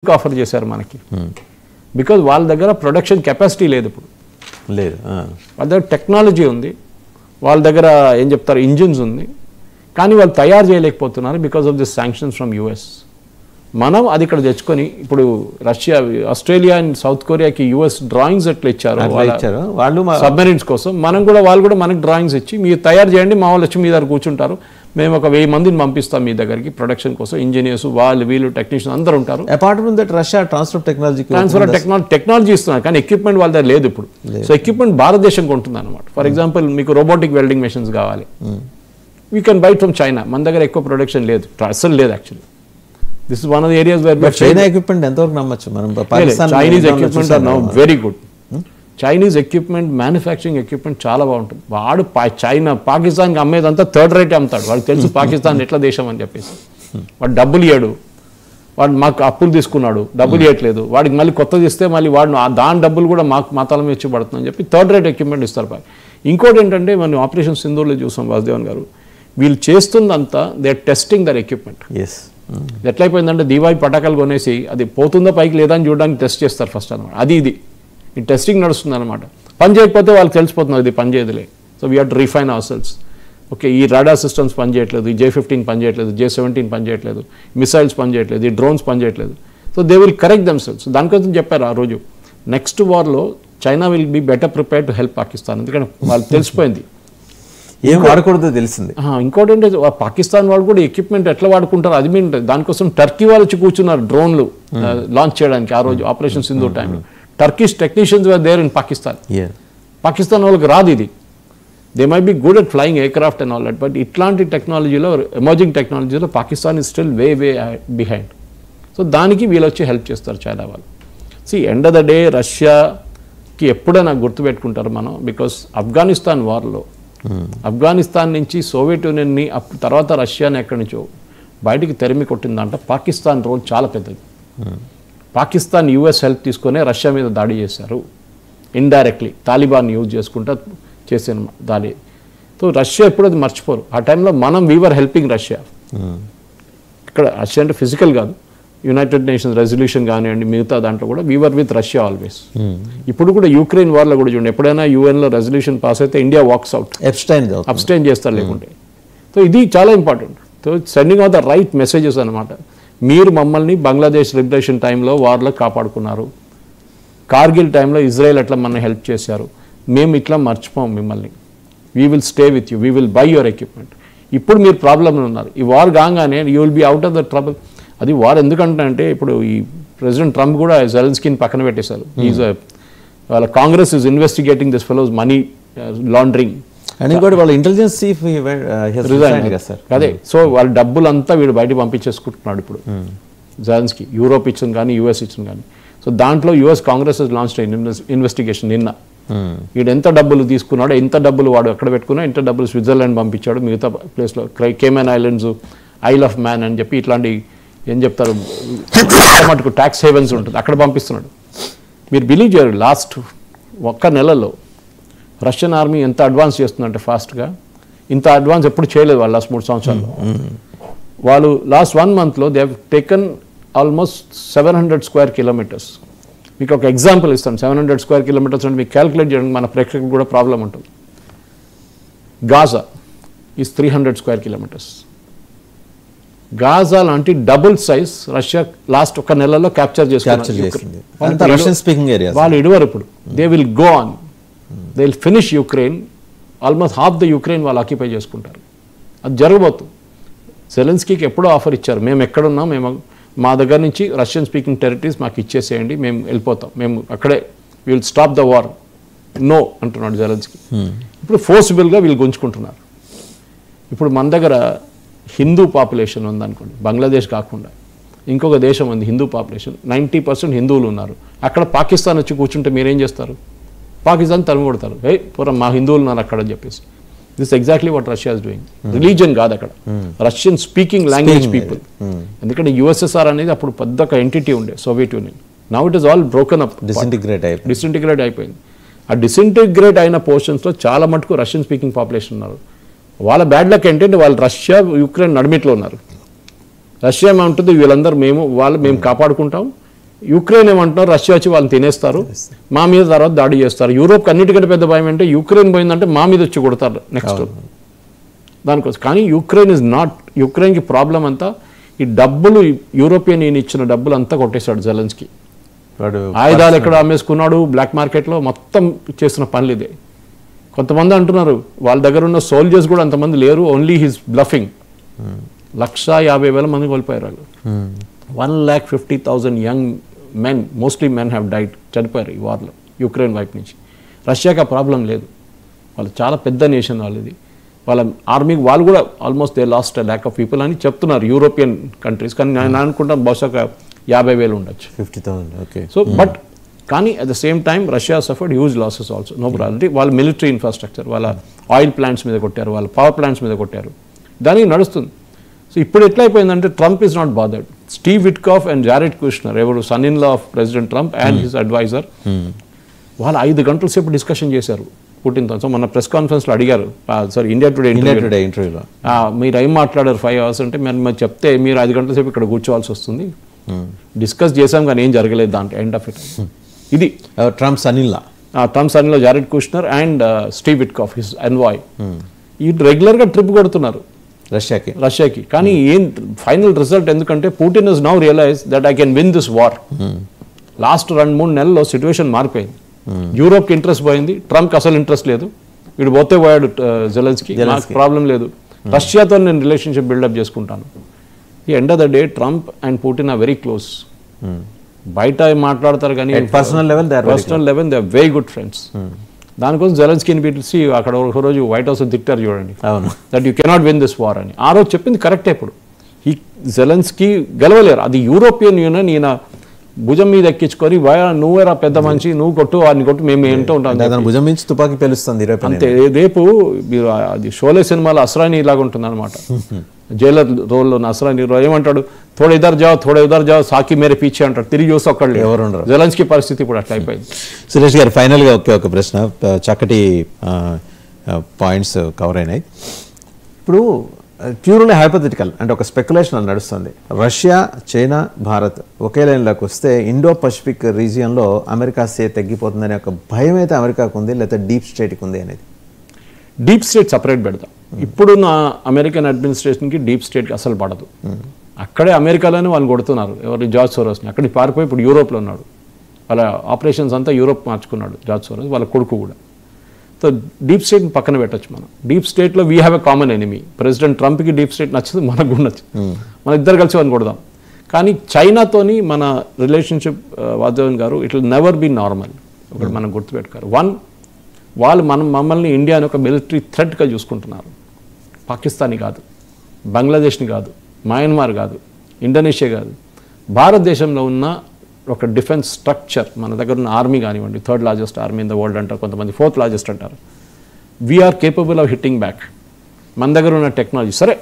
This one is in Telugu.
ఆఫర్ చేశారు మనకి బికాజ్ వాళ్ళ దగ్గర ప్రొడక్షన్ కెపాసిటీ లేదు ఇప్పుడు లేదు వాళ్ళ దగ్గర టెక్నాలజీ ఉంది వాళ్ళ దగ్గర ఏం చెప్తారు ఇంజిన్స్ ఉంది కానీ వాళ్ళు తయారు చేయలేకపోతున్నారు because of this sanctions from US మనం అది ఇక్కడ తెచ్చుకొని ఇప్పుడు రష్యా ఆస్ట్రేలియా అండ్ సౌత్ కొరియాకి యుఎస్ డ్రాయింగ్స్ ఎట్లా ఇచ్చారు వాళ్ళు సబ్మెరీన్స్ కోసం వాళ్ళు కూడా మనకి డ్రాయింగ్స్ ఇచ్చి మీరు తయారు చేయండి మా వాళ్ళు వచ్చి మీ దగ్గర కూర్చుంటారు మేము ఒక 1000 మందిని పంపిస్తాం మీ దగ్గరికి ప్రొడక్షన్ కోసం ఇంజనీర్స్ వీళ్ళు టెక్నీషియన్ అందరూ ఉంటారు apart from that Russia transfer technology ఇస్తున్నారు కానీ ఎక్విప్మెంట్ వాళ్ళ దగ్గర లేదు ఇప్పుడు సో ఎక్విప్మెంట్ భారతదేశం కొంటుంది అనమాట ఫర్ ఎగ్జాంపుల్ మీకు రోబోటిక్ వెల్డింగ్ మెషిన్స్ కావాలి we can buy from China మన దగ్గర ఎక్కువ ప్రొడక్షన్ లేదు అసలు లేదు actually this is one of the areas where China equipment ఎంతవరకు నమ్మచ్చు మనం Chinese equipment are now very good Chinese equipment manufacturing equipment చాలా బాగుంటుంది వాడు పాకిస్తాన్కి అమ్మేదంతా థర్డ్ రేట్ అమ్ముతాడు వాడికి తెలుసు పాకిస్తాన్ ఎట్లా దేశం అని చెప్పేసి వాడు డబ్బులు ఇయ్యాడు వాడు మాకు అప్పులు తీసుకున్నాడు డబ్బులు ఇవ్వట్లేదు వాడికి మళ్ళీ కొత్తది ఇస్తే మళ్ళీ వాడు దాని డబ్బులు కూడా మా తల మీద ఇచ్చి పడుతుందని చెప్పి థర్డ్ రేట్ ఎక్విప్మెంట్ ఇస్తారు ఇంకోటి ఏంటంటే మనం ఆపరేషన్ సింధూర్లో చూసాం వాసుదేవన్ గారు వీళ్ళు చేస్తుందంతా they are testing their equipment ఎట్లయిపోయిందంటే దీవాయి పటాకాలు కొనేసి అది పోతుందో పైకి లేదా అని చూడడానికి టెస్ట్ చేస్తారు ఫస్ట్ అనమాట ఇది ఈ టెస్టింగ్ నడుస్తుంది అనమాట పని చేయకపోతే వాళ్ళకి తెలిసిపోతున్నారు ఇది పని చేయదులే so we have to refine our cells okay ఈ రాడార్ సిస్టమ్స్ పనిచేయట్లేదు ఈ J-15 పనిచేయట్లేదు J-17 పనిచేయట్లేదు మిసైల్స్ పనిచేయట్లేదు ఈ డ్రోన్స్ పనిచేయట్లేదు so they will correct them cells దానికోసం చెప్పారు ఆ రోజు నెక్స్ట్ వార్లో China will be better prepared to help Pakistan ఎందుకంటే వాళ్ళు తెలిసిపోయింది ఏం వాడకూడదో తెలిసింది ఇంకోటి ఏంటంటే పాకిస్తాన్ వాళ్ళు కూడా ఎక్విప్మెంట్ ఎట్లా వాడుకుంటారు అది మీ దానికోసం టర్కీ వాళ్ళు వచ్చి కూర్చున్నారు డ్రోన్లు లాంచ్ చేయడానికి ఆ రోజు ఆపరేషన్ సింధూర్ టైంలో Turkish technicians were there in Pakistan వాళ్ళకి రాదు ఇది they may be good at flying aircraft and all that but ఇట్లాంటి టెక్నాలజీలో ఎమర్జింగ్ టెక్నాలజీలో Pakistan is still way behind so దానికి వీళ్ళు వచ్చి హెల్ప్ చేస్తారు చైనా వాళ్ళు ఎండ్ ఆఫ్ ద డే రష్యాకి ఎప్పుడైనా గుర్తుపెట్టుకుంటారు మనం బికాస్ ఆఫ్ఘనిస్తాన్ వార్లో ఆఫ్ఘనిస్తాన్ నుంచి సోవియట్ యూనియన్ని తర్వాత రష్యాని ఎక్కడి నుంచో బయటికి తెరిమి కొట్టిందంట పాకిస్తాన్ రోల్ చాలా పెద్దది పాకిస్తాన్ యుఎస్ హెల్ప్ తీసుకునే రష్యా మీద దాడి చేశారు ఇండైరెక్ట్లీ తాలిబాన్ యూజ్ చేసుకుంటా చేసిన దాడి సో రష్యా ఎప్పుడు అది మర్చిపోరు ఆ టైంలో మనం వీవర్ హెల్పింగ్ రష్యా ఇక్కడ రష్యా అంటే ఫిజికల్ కాదు యునైటెడ్ నేషన్స్ రెజల్యూషన్ కానివ్వండి మిగతా దాంట్లో కూడా వీవర్ విత్ రష్యా ఆల్వేస్ ఇప్పుడు కూడా యుక్రెయిన్ వార్లో కూడా చూడండి ఎప్పుడైనా యూఎన్లో రెజల్యూషన్ పాస్ అయితే ఇండియా వాక్స్ అవుట్ అబ్స్టైన్ చేస్తారు లేకుంటే సో ఇది చాలా important so sending of the right messages అనమాట మీరు మమ్మల్ని బంగ్లాదేశ్ లిబరేషన్ టైంలో వార్లో కాపాడుకున్నారు కార్గిల్ టైంలో ఇజ్రాయెల్ అట్లా మన హెల్ప్ చేశారు మేము ఇట్లా మర్చిపోం మిమ్మల్ని we will stay with you we will buy your equipment ఇప్పుడు మీరు ప్రాబ్లంలో ఉన్నారు ఈ వార్ కాగానే you will be out of the trouble అది వార్ ఎందుకంటే ఇప్పుడు ఈ ప్రెసిడెంట్ ట్రంప్ కూడా జెలెన్స్కీని పక్కన పెట్టేశారు వాళ్ళ Congress is investigating this fellows money laundering and ఇంకోటి వాళ్ళ ఇంటెలిజెన్స్ చీఫ్ అదే సో వాళ్ళ డబ్బులంతా వీడు బయట పంపించేసుకుంటున్నాడు ఇప్పుడు జెలెన్స్కీ యూరోప్ ఇచ్చిన కానీ యూఎస్ ఇచ్చిన కానీ సో దాంట్లో యుఎస్ కాంగ్రెస్ లాంచ్ ఇన్వెస్టిగేషన్ నిన్న వీడు ఎంత డబ్బులు తీసుకున్నాడో ఎంత డబ్బులు వాడు ఎక్కడ పెట్టుకున్నా ఎంత డబ్బులు స్విట్జర్లాండ్ పంపించాడు మిగతా ప్లేస్లో Cayman islands I'll of man అని చెప్పి ఇట్లాంటి ఏం చెప్తారు మటుకు ట్యాక్స్ హేవెన్స్ ఉంటుంది అక్కడ పంపిస్తున్నాడు మీరు బిలీవ్ చేయరు లాస్ట్ ఒక్క నెలలో రష్యన్ ఆర్మీ ఎంత అడ్వాన్స్ చేస్తుందంటే ఫాస్ట్గా ఇంత అడ్వాన్స్ ఎప్పుడు చేయలేదు వాళ్ళు లాస్ట్ 3 సంవత్సరాల్లో వాళ్ళు లాస్ట్ 1 monthలో they have taken almost 700 square kilometers మీకు ఒక ఎగ్జాంపుల్ ఇస్తాను 700 square kilometers అంటే మీకు క్యాల్కులేట్ చేయడానికి మన ప్రేక్షకులకు కూడా ప్రాబ్లం ఉంటుంది Gaza is 300 square kilometers Gaza లాంటి డబుల్ సైజ్ రష్యా లాస్ట్ ఒక నెలలో క్యాప్చర్ చేసుకున్నారు వాళ్ళు ఇడువరు ఇప్పుడు they will go on they will finish Ukraine almost half the Ukraine వాళ్ళు ఆక్యుపై చేసుకుంటారు అది జరగబోతుంది జెలెన్స్కీకి ఎప్పుడో ఆఫర్ ఇచ్చారు మేము ఎక్కడున్నాం మేము మా దగ్గర నుంచి రష్యన్ స్పీకింగ్ టెరిటరీస్ మాకు ఇచ్చేసేయండి మేము వెళ్ళిపోతాం మేము అక్కడే will stop the war no అంటున్నాడు జెలెన్స్కీ ఇప్పుడు ఫోర్సిబుల్గా వీళ్ళు గుంజుకుంటున్నారు ఇప్పుడు మన దగ్గర హిందూ పాపులేషన్ ఉందనుకోండి బంగ్లాదేశ్ కాకుండా ఇంకొక దేశం ఉంది హిందూ పాపులేషన్ 90% హిందువులు ఉన్నారు అక్కడ పాకిస్తాన్ వచ్చి కూర్చుంటే మీరేం చేస్తారు పాకిస్తాన్ తరిమి కొడతారు పూర్వం మా హిందువులు ఉన్నారు అక్కడ అని చెప్పేసి this exactly what Russia is doing religion కాదు అక్కడ రష్యన్ స్పీకింగ్ లాంగ్వేజ్ పీపుల్ ఎందుకంటే యుఎస్ఎస్ఆర్ అనేది అప్పుడు పెద్ద ఒక ఎంటిటీ ఉండే Soviet union now it is all broken up disintegrate అయిపోయింది ఆ డిసింటిగ్రేట్ అయిన పోర్షన్స్లో చాలా మటుకు రష్యన్ స్పీకింగ్ పాపులేషన్ ఉన్నారు వాళ్ళ బ్యాడ్ లక్ ఏంటంటే వాళ్ళు రష్యా యుక్రెయిన్ నడిమిట్లో ఉన్నారు రష్యా ఏమంటుంది వీళ్ళందరూ మేము కాపాడుకుంటాం యుక్రెయిన్ ఏమంటున్నారు, రష్యా వచ్చి వాళ్ళని తినేస్తారు, మా మీద తర్వాత దాడి చేస్తారు. యూరోప్ అన్నిటికంటే పెద్ద భయం అంటే యుక్రెయిన్ పోయిందంటే మా మీద వచ్చి కొడతారు నెక్స్ట్ దానికోసం. కానీ యుక్రెయిన్ ఇస్ నాట్, యుక్రెయిన్కి ప్రాబ్లం అంతా ఈ డబ్బులు, యూరోపియన్ యూనియన్ ఇచ్చిన డబ్బులు అంతా కొట్టేశాడు జెలెన్స్కీ. ఆయుధాలు ఎక్కడ అమ్మేసుకున్నాడు, బ్లాక్ మార్కెట్లో మొత్తం చేసిన పనులు ఇదే. కొంతమంది అంటున్నారు వాళ్ళ దగ్గర ఉన్న సోల్జర్స్ కూడా అంతమంది లేరు, ఓన్లీ హిస్ బ్లఫింగ్. 150,000 మంది కోల్పోయారు వాళ్ళు. 150,000 young men, mostly men have died, చనిపోయారు ఈ వార్లో యుక్రెయిన్ వైపు నుంచి. రష్యాకి ఆ ప్రాబ్లం లేదు, వాళ్ళు చాలా పెద్ద నేషన్ వాళ్ళది. వాళ్ళ ఆర్మీకి వాళ్ళు కూడా almost they last lack of people అని చెప్తున్నారు యూరోపియన్ కంట్రీస్. కానీ నేను అనుకుంటాను బహుశా 50,000 ఉండొచ్చు, 50,000. ఓకే. సో బట్ కానీ at the same time Russia suffered huge losses also. No problem. వాళ్ళ మిలిటరీ ఇన్ఫ్రాస్ట్రక్చర్, వాళ్ళ ఆయిల్ ప్లాంట్స్ మీద కొట్టారు, వాళ్ళ పవర్ ప్లాంట్స్ మీద కొట్టారు, దానికి నడుస్తుంది. సో ఇప్పుడు ఎట్లా అయిపోయిందంటే Trump is not bothered. Steve Witkoff and Jared Kushner, ఎవరు son in law of President Trump and his adviser, వాళ్ళు 5 గంటల సేపు డిస్కషన్ చేశారు పుటిన్తో. సో మన ప్రెస్ కాన్ఫరెన్స్లో అడిగారు, సారీ ఇండియా టుడే ఇంటర్వ్యూలో మీరు ఏం మాట్లాడారు 5 hours అంటే, మేము చెప్తే మీరు 5 గంటల సేపు ఇక్కడ కూర్చోవాల్సి వస్తుంది, డిస్కస్ చేసాం కానీ ఏం జరగలేదు దాంట్లో, ఎండ్ ఆఫ్ ఇట్. ఇది ట్రంప్ సన్నిలా, ట్రంప్ సన్నిలో Jared Kushner and Steve Witkoff his envoy, ఈ రెగ్యులర్గా ట్రిప్ కొడుతున్నారు రష్యాకి. కానీ ఏం ఫైనల్ రిజల్ట్, ఎందుకంటే Putin is now realize that I can win this war. Last 2-3 నెలల్లో సిచ్యువేషన్ మారిపోయింది. యూరోప్కి ఇంట్రెస్ట్ పోయింది, ట్రంప్కి అసలు ఇంట్రెస్ట్ లేదు, వీడు పోతే పోయాడు జెలెన్స్కీ, నాకు ప్రాబ్లం లేదు, రష్యాతో నేను రిలేషన్షిప్ బిల్డప్ చేసుకుంటాను. ఈ end of the day Trump and Putin are very close. బయట మాట్లాడతారు కానీ personal level they are very good friends. దానికోసం జెలెన్స్కీని పిలిచి అక్కడ ఒక రోజు వైట్ హౌస్ తిట్టారు చూడండి, that you cannot win this war అని. ఆ రోజు చెప్పింది కరెక్టే. ఇప్పుడు ఈ జెలెన్స్కీ గెలవలేరు, అది యూరోపియన్ యూనియన్ ఈయన భుజం మీద ఎక్కించుకొని నువ్వేరా పెద్ద మనిషి, నువ్వు కొట్టు వాడిని కొట్టు, మేము ఏంటో ఉంటాం, భుజం నుంచి తుపాకీ పేలుస్తుంది అంతే. రేపు మీరు అది షోలే సినిమాలో అస్రాని ఇలాగ ఉంటుంది అనమాట, జైలర్ రోల్లో అస్రాని ఏమంటాడు, థోడా ఇద్దరు జావ్ సాకి మేరే పీచే అంటాడు, తిరిగి చూసి ఒక్కళ్ళు ఎవరు ఉండరు. జెలెన్స్కీ పరిస్థితి ఇప్పుడు అట్లా అయిపోయింది. సురేష్ గారు, ఫైనల్గా ఒక ప్రశ్న, చక్కటి పాయింట్స్ కవర్ అయినాయి. ఇప్పుడు ప్యూర్లీ హైపోథెటికల్ అంటే ఒక స్పెక్యులేషన్ అని నడుస్తుంది, రష్యా, చైనా, భారత్ ఒకే లైన్లోకి వస్తే ఇండో పసిఫిక్ రీజియన్లో అమెరికా తగ్గిపోతుందనే ఒక భయం అయితే అమెరికాకు ఉంది, లేకపోతే డీప్ స్టేట్కి ఉంది అనేది. డీప్ స్టేట్ సపరేట్ పెడతాం. ఇప్పుడున్న అమెరికన్ అడ్మినిస్ట్రేషన్కి డీప్ స్టేట్కి అసలు పడదు. అక్కడే అమెరికాలోనే వాళ్ళు కొడుతున్నారు, ఎవరు జార్జ్ సోరోస్ని. అక్కడికి పారిపోయి ఇప్పుడు యూరోప్లో ఉన్నాడు, వాళ్ళ ఆపరేషన్స్ అంతా యూరోప్ మార్చుకున్నాడు జార్జ్ సోరోస్, వాళ్ళ కొడుకు కూడా. సో డీప్ స్టేట్ని పక్కన పెట్టచ్చు మనం. డీప్ స్టేట్లో we have a common enemy. President ట్రంప్కి డీప్ స్టేట్ నచ్చదు, మనకు కూడా నచ్చదు, మన ఇద్దరు కలిసి వాళ్ళని కొడదాం. కానీ చైనాతోని మన రిలేషన్షిప్ వాదేవన్ గారు it will never be normal. ఒకటి మనం గుర్తుపెట్టుకోరు. వాళ్ళు మమ్మల్ని ఇండియాని ఒక మిలిటరీ థ్రెట్గా చూసుకుంటున్నారు. పాకిస్తాన్ని కాదు, బంగ్లాదేశ్ని కాదు, మయన్మార్ కాదు, ఇండోనేషియా కాదు, భారతదేశంలో ఉన్న ఒక డిఫెన్స్ స్ట్రక్చర్, మన దగ్గర ఉన్న ఆర్మీ కానివ్వండి, 3rd largest army in the world అంటారు, కొంతమంది 4th లార్జెస్ట్ అంటారు. We are capable of hitting back. మన దగ్గర ఉన్న టెక్నాలజీ, సరే